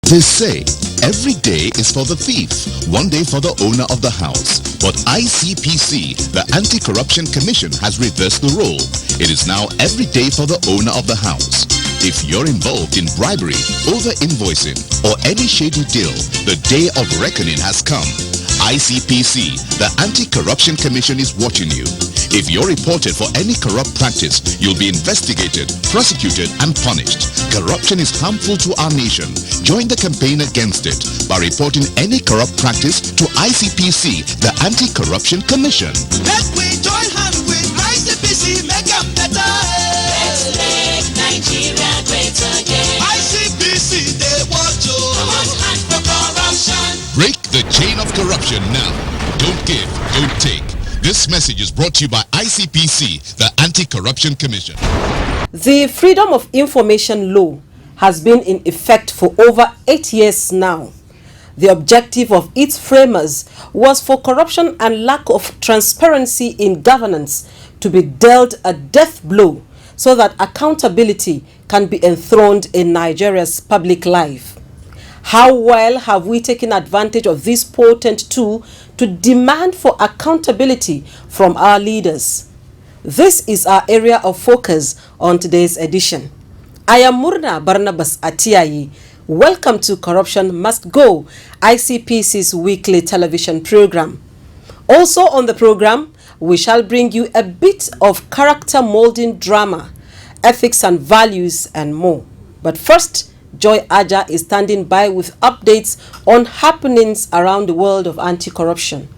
They say every day is for the thief, one day for the owner of the house. But ICPC, the Anti-Corruption Commission, has reversed the role. It is now every day for the owner of the house. If you're involved in bribery, over-invoicing, or any shady deal, the day of reckoning has come. ICPC, the Anti-Corruption Commission, is watching you. If you're reported for any corrupt practice, you'll be investigated, prosecuted, and punished. Corruption is harmful to our nation. Join the campaign against it by reporting any corrupt practice to ICPC, the Anti-Corruption Commission. Let we join hands with ICPC, make them better. Let's make Nigeria great again. ICPC, they want you. Come on, hand for corruption. Break the chain of corruption now. Don't give, don't take. This message is brought to you by ICPC, the Anti-Corruption Commission. The Freedom of Information Law has been in effect for over 8 years now. The objective of its framers was for corruption and lack of transparency in governance to be dealt a death blow so that accountability can be enthroned in Nigeria's public life. How well have we taken advantage of this potent tool to demand for accountability from our leaders? This is our area of focus on today's edition. I am Murna Barnabas Atiayi. Welcome to Corruption Must Go, ICPC's weekly television program. Also on the program, we shall bring you a bit of character molding drama, ethics and values, and more. But first, Joy Aja is standing by with updates on happenings around the world of anti-corruption.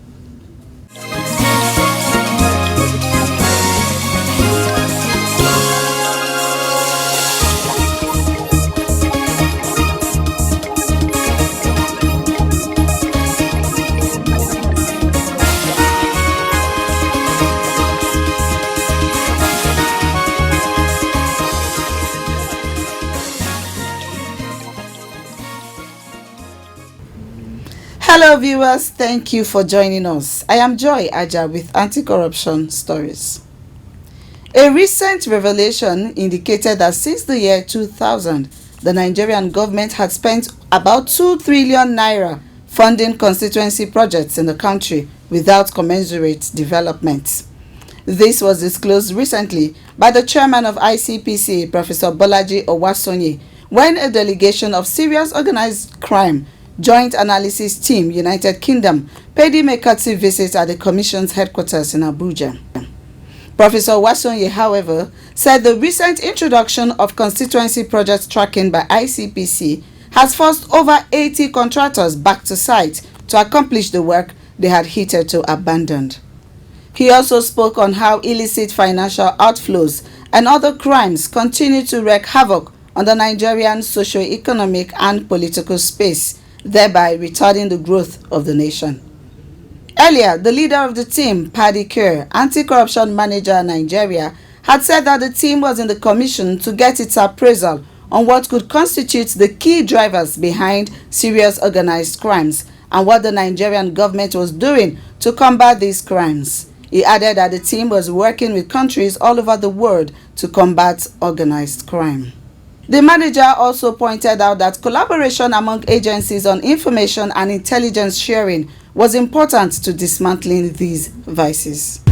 Hello viewers, thank you for joining us. I am Joy Aja with Anti-Corruption Stories. A recent revelation indicated that since the year 2000, the Nigerian government had spent about 2 trillion naira funding constituency projects in the country without commensurate development. This was disclosed recently by the chairman of ICPC, Professor Bolaji Owasonye, when a delegation of serious organized crime Joint Analysis Team, United Kingdom, paid him a courtesy visit at the Commission's headquarters in Abuja. Professor Wasonye, however, said the recent introduction of constituency project tracking by ICPC has forced over 80 contractors back to site to accomplish the work they had hitherto abandoned. He also spoke on how illicit financial outflows and other crimes continue to wreak havoc on the Nigerian socio-economic and political space, thereby retarding the growth of the nation. Earlier, the leader of the team, Paddy Kerr, anti-corruption manager Nigeria, had said that the team was in the commission to get its appraisal on what could constitute the key drivers behind serious organized crimes and what the Nigerian government was doing to combat these crimes. He added that the team was working with countries all over the world to combat organized crime. The manager also pointed out that collaboration among agencies on information and intelligence sharing was important to dismantling these vices.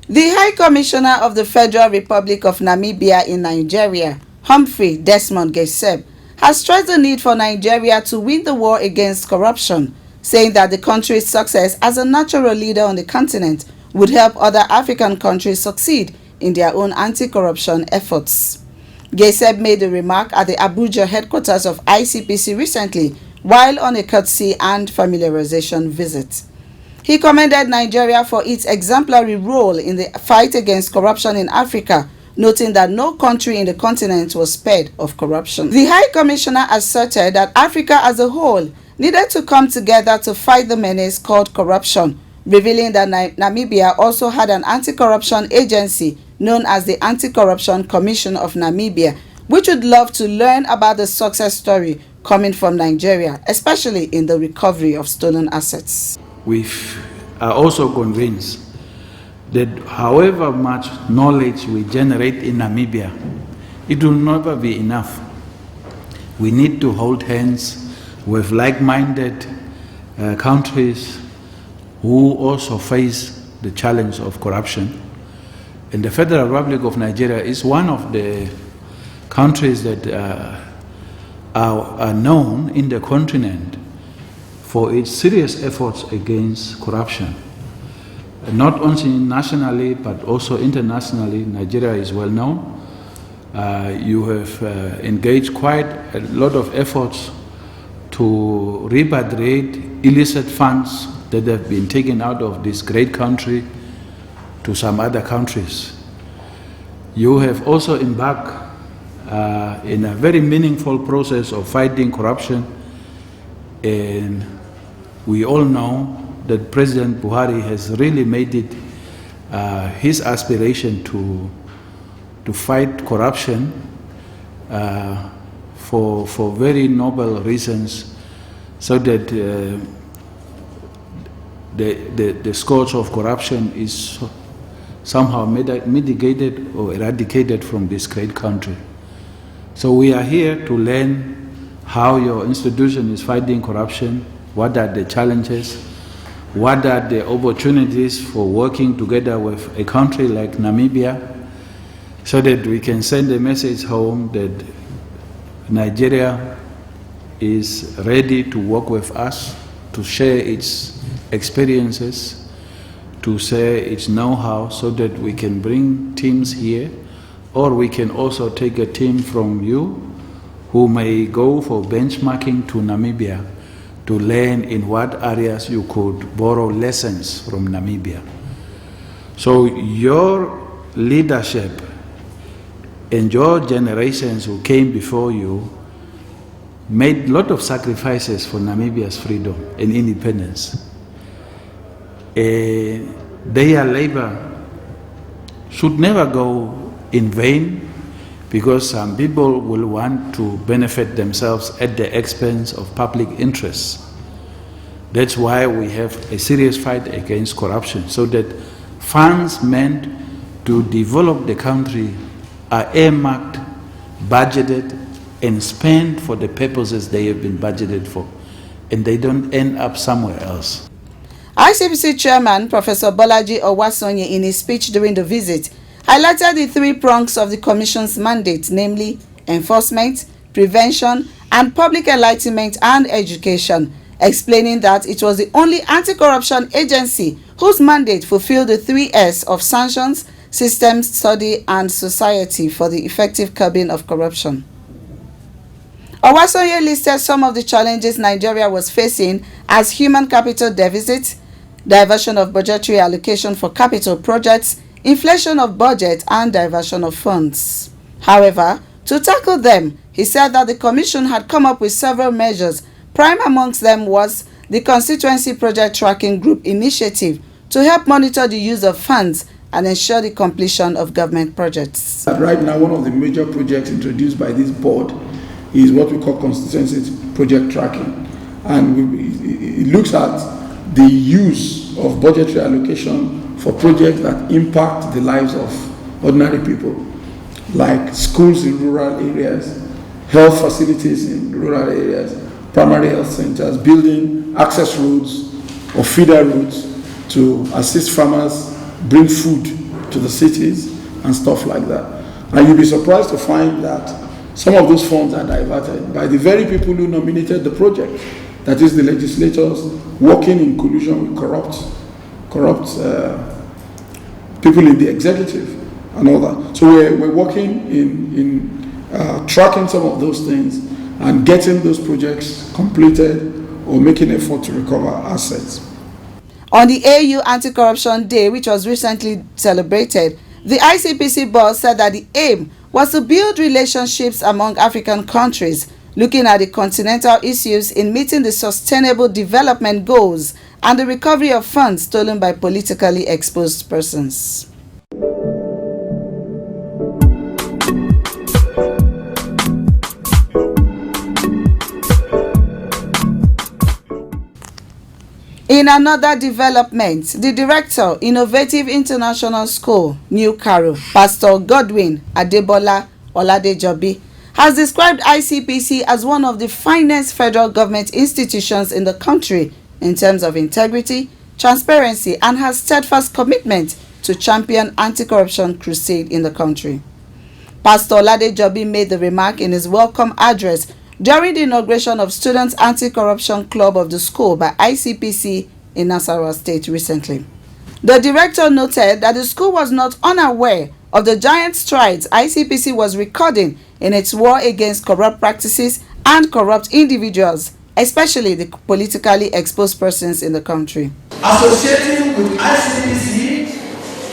The High Commissioner of the Federal Republic of Namibia in Nigeria, Humphrey Desmond Geseb, has stressed the need for Nigeria to win the war against corruption, saying that the country's success as a natural leader on the continent would help other African countries succeed in their own anti-corruption efforts. Geseb made the remark at the Abuja headquarters of ICPC recently while on a courtesy and familiarization visit. He commended Nigeria for its exemplary role in the fight against corruption in Africa, noting that no country in the continent was spared of corruption. The High Commissioner asserted that Africa as a whole needed to come together to fight the menace called corruption, revealing that Namibia also had an anti-corruption agency known as the Anti-Corruption Commission of Namibia, which would love to learn about the success story coming from Nigeria, especially in the recovery of stolen assets. We are also convinced that however much knowledge we generate in Namibia, it will never be enough. We need to hold hands with like-minded countries who also face the challenge of corruption. And the Federal Republic of Nigeria is one of the countries that are known in the continent for its serious efforts against corruption. Not only nationally, but also internationally, Nigeria is well known. You have engaged quite a lot of efforts to repatriate illicit funds that have been taken out of this great country to some other countries. You have also embarked in a very meaningful process of fighting corruption, and we all know that President Buhari has really made it his aspiration to fight corruption for very noble reasons, so that the scourge of corruption is somehow mitigated or eradicated from this great country. So we are here to learn how your institution is fighting corruption, what are the challenges, what are the opportunities for working together with a country like Namibia, so that we can send a message home that Nigeria is ready to work with us, to share its experiences, to share its know-how, so that we can bring teams here, or we can also take a team from you who may go for benchmarking to Namibia to learn in what areas you could borrow lessons from Namibia. So your leadership and your generations who came before you made a lot of sacrifices for Namibia's freedom and independence. Their labor should never go in vain, because some people will want to benefit themselves at the expense of public interests. That's why we have a serious fight against corruption, so that funds meant to develop the country are earmarked, budgeted, and spent for the purposes they have been budgeted for, and they don't end up somewhere else. ICPC Chairman Professor Bolaji Owasonye, in his speech during the visit, highlighted the three prongs of the Commission's mandate, namely enforcement, prevention, and public enlightenment and education, explaining that it was the only anti-corruption agency whose mandate fulfilled the 3S of sanctions, systems, study, and society for the effective curbing of corruption. Owasonye listed some of the challenges Nigeria was facing as human capital deficit, diversion of budgetary allocation for capital projects, inflation of budget, and diversion of funds. However, to tackle them, he said that the Commission had come up with several measures. Prime amongst them was the Constituency Project Tracking Group initiative to help monitor the use of funds and ensure the completion of government projects. Right now, one of the major projects introduced by this board is what we call Constituency Project Tracking. And it looks at the use of budgetary allocation for projects that impact the lives of ordinary people, like schools in rural areas, health facilities in rural areas, primary health centers, building access roads or feeder roads to assist farmers bring food to the cities and stuff like that. And you'll be surprised to find that some of those funds are diverted by the very people who nominated the project, that is the legislators working in collusion with corrupt people in the executive and all that. So we're working in tracking some of those things and getting those projects completed or making an effort to recover assets. On the AU Anti-Corruption Day, which was recently celebrated, the ICPC board said that the aim was to build relationships among African countries, looking at the continental issues in meeting the sustainable development goals and the recovery of funds stolen by politically exposed persons. In another development, the director, Innovative International School, New Caro, Pastor Godwin Adebola Oladejobi, has described ICPC as one of the finest federal government institutions in the country in terms of integrity, transparency, and has steadfast commitment to champion anti-corruption crusade in the country. Pastor Oladejobi made the remark in his welcome address during the inauguration of Students Anti-Corruption Club of the school by ICPC in Nasarawa State recently. The director noted that the school was not unaware of the giant strides ICPC was recording in its war against corrupt practices and corrupt individuals, especially the politically exposed persons in the country. Associating with ICPC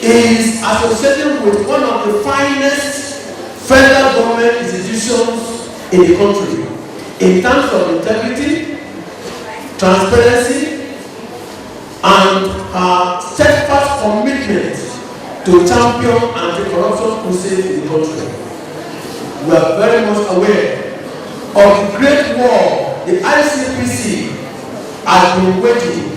is associating with one of the finest federal government institutions in the country in terms of integrity, transparency, and steadfast commitment to champion anti-corruption crusade in the country. We are very much aware of the great war the ICPC has been waging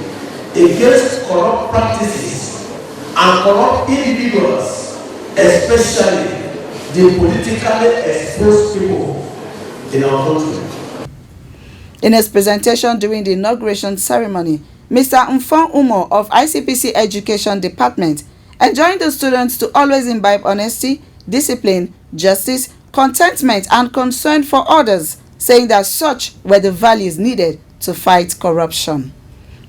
against corrupt practices and corrupt individuals, especially the politically exposed people in our country. In his presentation during the inauguration ceremony, Mr. Mfon Umo of ICPC Education Department enjoined the students to always imbibe honesty, discipline, justice, contentment, and concern for others, saying that such were the values needed to fight corruption.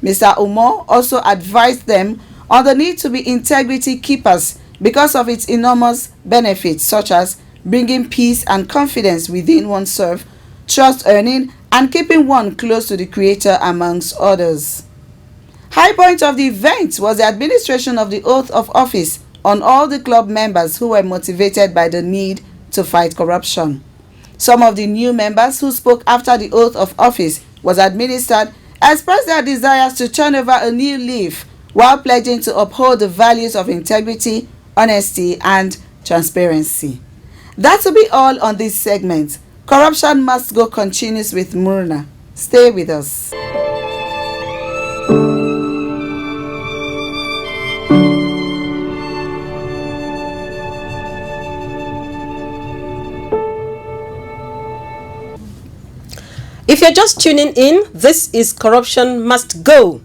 Mr. Umo also advised them on the need to be integrity keepers because of its enormous benefits, such as bringing peace and confidence within oneself, trust earning, and keeping one close to the Creator amongst others. High point of the event was the administration of the oath of office on all the club members who were motivated by the need to fight corruption. Some of the new members who spoke after the oath of office was administered expressed their desires to turn over a new leaf while pledging to uphold the values of integrity, honesty, and transparency. That will be all on this segment. Corruption Must Go continues with Murna. Stay with us. If you're just tuning in, this is Corruption Must Go.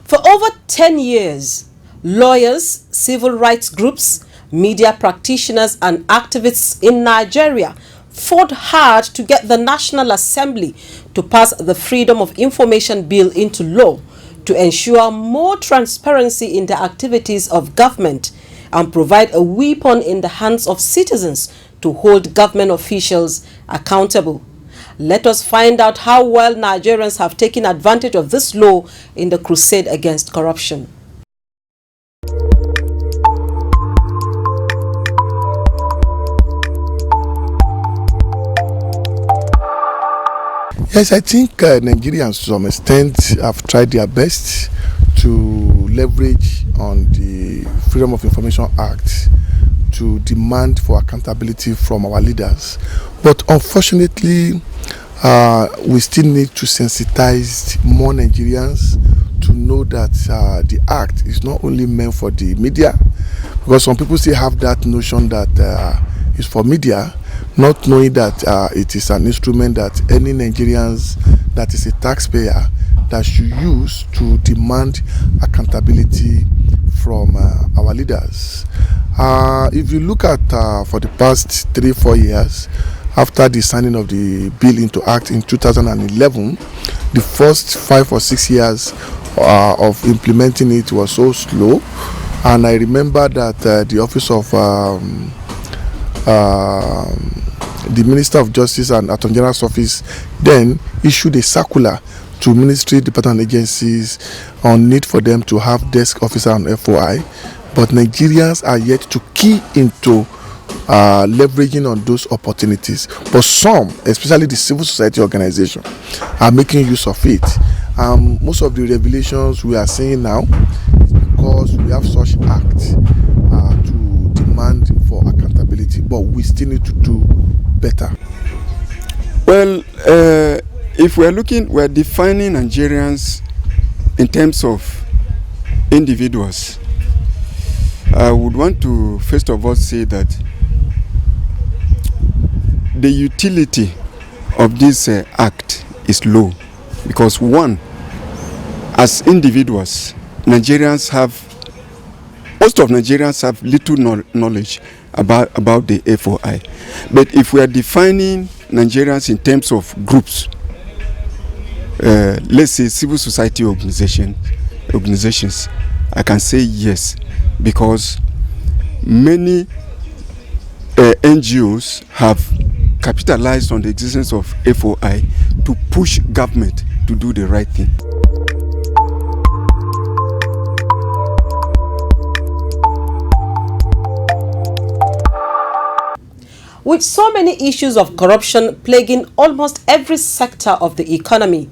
For over 10 years, lawyers, civil rights groups, media practitioners and activists in Nigeria fought hard to get the National Assembly to pass the Freedom of Information Bill into law to ensure more transparency in the activities of government and provide a weapon in the hands of citizens to hold government officials accountable. Let us find out how well Nigerians have taken advantage of this law in the crusade against corruption. Yes, I think Nigerians to some extent have tried their best to leverage on the Freedom of Information Act to demand for accountability from our leaders. But unfortunately, we still need to sensitize more Nigerians to know that the act is not only meant for the media, because some people still have that notion that it's for media, not knowing that it is an instrument that any Nigerians that is a taxpayer that should use to demand accountability from our leaders. If you look at for the past 3-4 years, after the signing of the bill into act in 2011, the first 5 or 6 years of implementing it was so slow, and I remember that the office of the Minister of Justice and Attorney General's office then issued a circular to ministry, department, agencies on need for them to have desk officer on FOI, but Nigerians are yet to key into leveraging on those opportunities. But some, especially the civil society organization, are making use of it. Most of the revelations we are seeing now is because we have such acts to demand for accountability, but we still need to do better. Well, if we're defining Nigerians in terms of individuals, I would want to first of all say that the utility of this act is low, because one, as individuals, most of Nigerians have little knowledge about the FOI. But if we are defining Nigerians in terms of groups, let's say civil society organizations, I can say yes, because many NGOs have capitalized on the existence of FOI to push government to do the right thing. With so many issues of corruption plaguing almost every sector of the economy,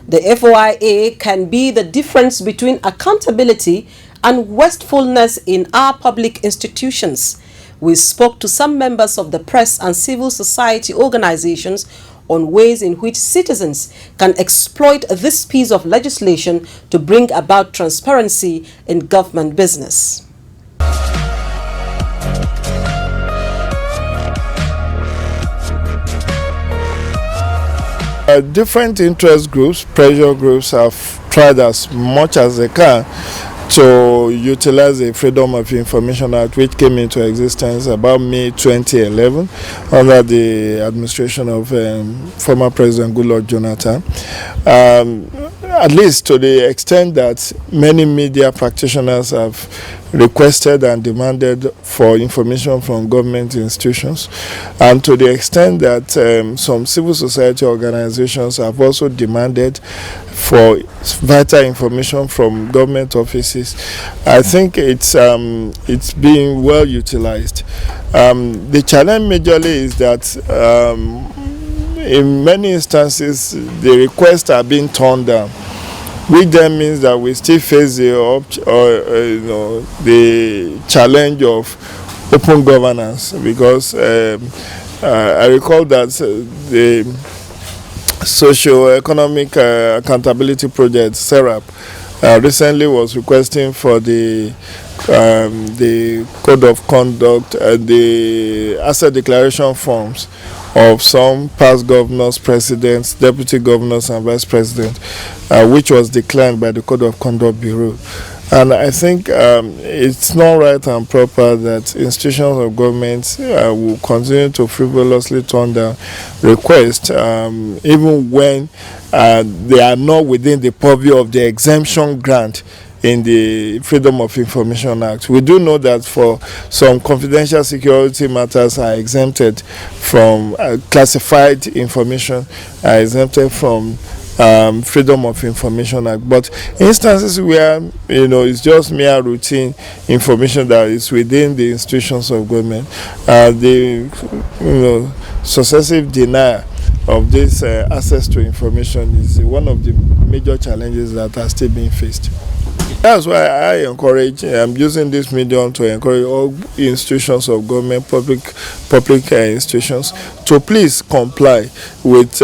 the FOIA can be the difference between accountability and wastefulness in our public institutions. We spoke to some members of the press and civil society organizations on ways in which citizens can exploit this piece of legislation to bring about transparency in government business. Different interest groups, pressure groups have tried as much as they can to utilize the Freedom of Information Act, which came into existence about May 2011 under the administration of former President Goodluck Jonathan. At least to the extent that many media practitioners have requested and demanded for information from government institutions, and to the extent that some civil society organizations have also demanded for vital information from government offices. I think it's being well utilized. The challenge majorly is that in many instances the requests are being turned down, which then means that we still face the challenge of open governance, because I recall that the Socio-Economic Accountability Project, SERAP, recently was requesting for the code of conduct and the asset declaration forms of some past governors, presidents, deputy governors and vice presidents, which was declined by the Code of Conduct Bureau. And I think it's not right and proper that institutions of government will continue to frivolously turn down requests, even when they are not within the purview of the exemption grant in the Freedom of Information Act. We do know that for some confidential security matters are exempted from classified information, are exempted from Freedom of Information Act. But instances where it's just mere routine information that is within the institutions of government, the successive denial of this access to information is one of the major challenges that are still being faced. That's why I encourage, I'm using this medium to encourage all institutions of government, public institutions, to please comply with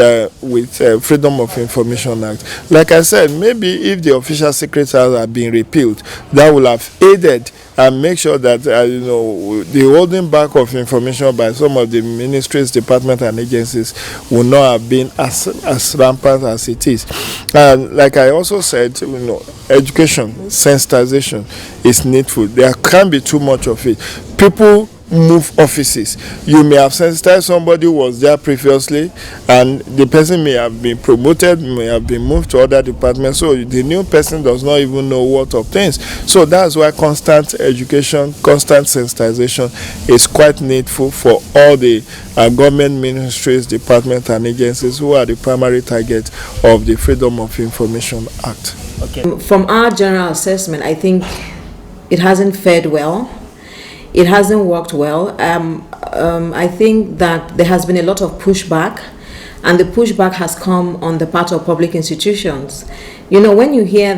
Freedom of Information Act. Like I said, maybe if the official secrets had been repealed, that would have aided and make sure that the holding back of information by some of the ministries, departments and agencies will not have been as rampant as it is. And like I also said, education, sensitization is needful. There can't be too much of it. People move offices. You may have sensitized somebody who was there previously, and the person may have been promoted, may have been moved to other departments, so the new person does not even know what obtains. So that's why constant education, constant sensitization is quite needful for all the government ministries, departments and agencies who are the primary target of the Freedom of Information Act. Okay. From our general assessment, I think it hasn't fared well. It hasn't worked well. I think that there has been a lot of pushback, and the pushback has come on the part of public institutions. When you hear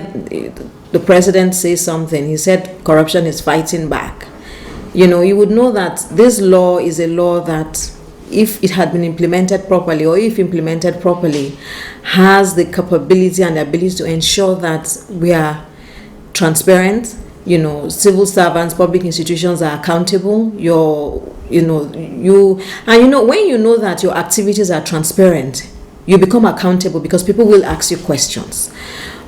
the president say something, he said corruption is fighting back. You would know that this law is a law that if it had been implemented properly, or if implemented properly, has the capability and the ability to ensure that we are transparent. Civil servants, public institutions are accountable. When you know that your activities are transparent, you become accountable because people will ask you questions.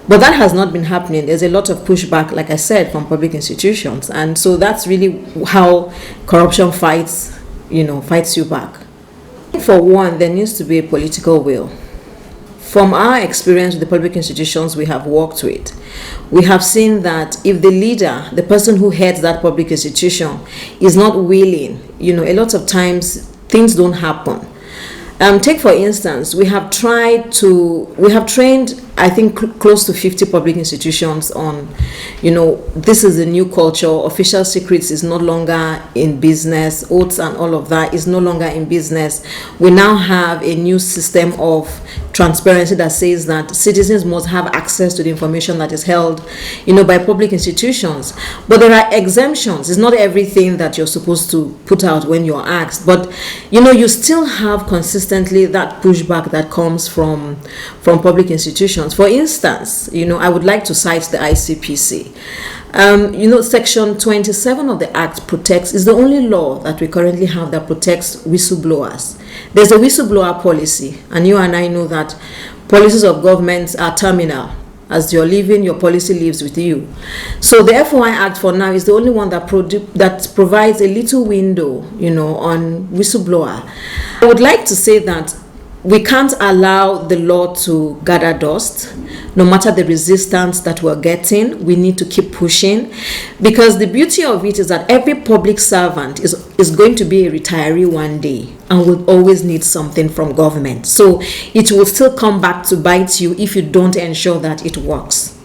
But that has not been happening. There's a lot of pushback, like I said, from public institutions. And so that's really how corruption fights you back. For one, there needs to be a political will. From our experience with the public institutions we have worked with, we have seen that if the leader, the person who heads that public institution, is not willing, a lot of times things don't happen. Take for instance, we have trained, I think, close to 50 public institutions on, this is a new culture. Official secrets is no longer in business. Oaths and all of that is no longer in business. We now have a new system of transparency that says that citizens must have access to the information that is held, by public institutions. But there are exemptions. It's not everything that you're supposed to put out when you're asked. But, you still have consistently that pushback that comes from public institutions. For instance, I would like to cite the ICPC. Section 27 of the Act is the only law that we currently have that protects whistleblowers. There's a whistleblower policy, and you and I know that policies of governments are terminal. As you're living, your policy lives with you. So the FOI Act for now is the only one that provides a little window, on whistleblower. I would like to say that we can't allow the law to gather dust. No matter the resistance that we're getting, we need to keep pushing, because the beauty of it is that every public servant is going to be a retiree one day and will always need something from government. So it will still come back to bite you if you don't ensure that it works.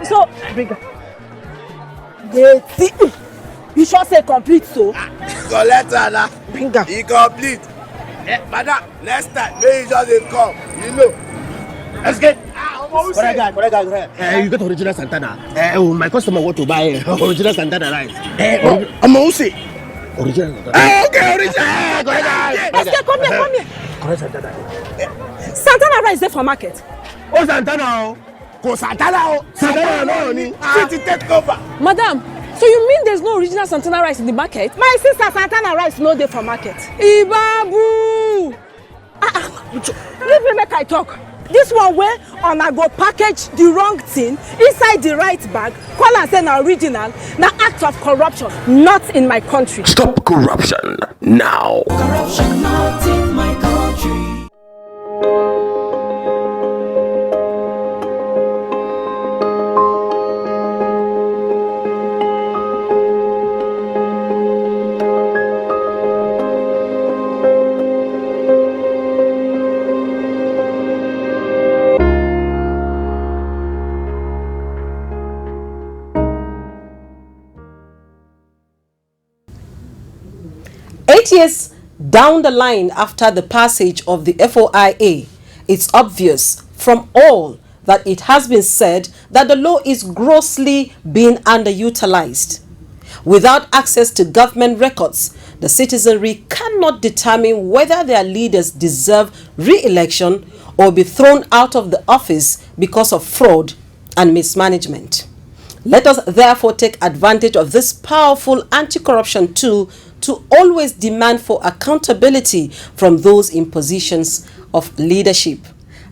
So, you sure say complete so? Collect her. Bring her. He complete. Madam, next time, may you just come. Let's get. Correct guy. You got original Santana. My customer want to buy original Santana rice. I'm Mose. Original Santana. Okay, original. Correct guy. Let's get, come here. Correct Santana. Santana rice there for market. Oh, Santana. Go Santana. Santana no ni. City take over. Madam, so you mean there's no original Santana rice in the market? My sister Santana rice no dey for market. Ibabu. Leave me make I talk. This one where una go package the wrong thing inside the right bag, call and say na original, na act of corruption, not in my country. Stop corruption now. Corruption not in my country. Years down the line after the passage of the FOIA, it's obvious from all that it has been said that the law is grossly being underutilized. Without access to government records, the citizenry cannot determine whether their leaders deserve re-election or be thrown out of the office because of fraud and mismanagement. Let us therefore take advantage of this powerful anti-corruption tool to always demand for accountability from those in positions of leadership.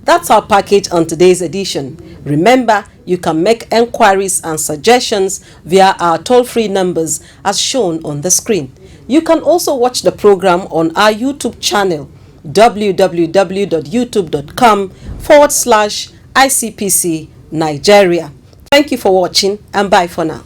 That's our package on today's edition. Remember, you can make enquiries and suggestions via our toll-free numbers as shown on the screen. You can also watch the program on our YouTube channel, www.youtube.com/ICPC Nigeria. Thank you for watching and bye for now.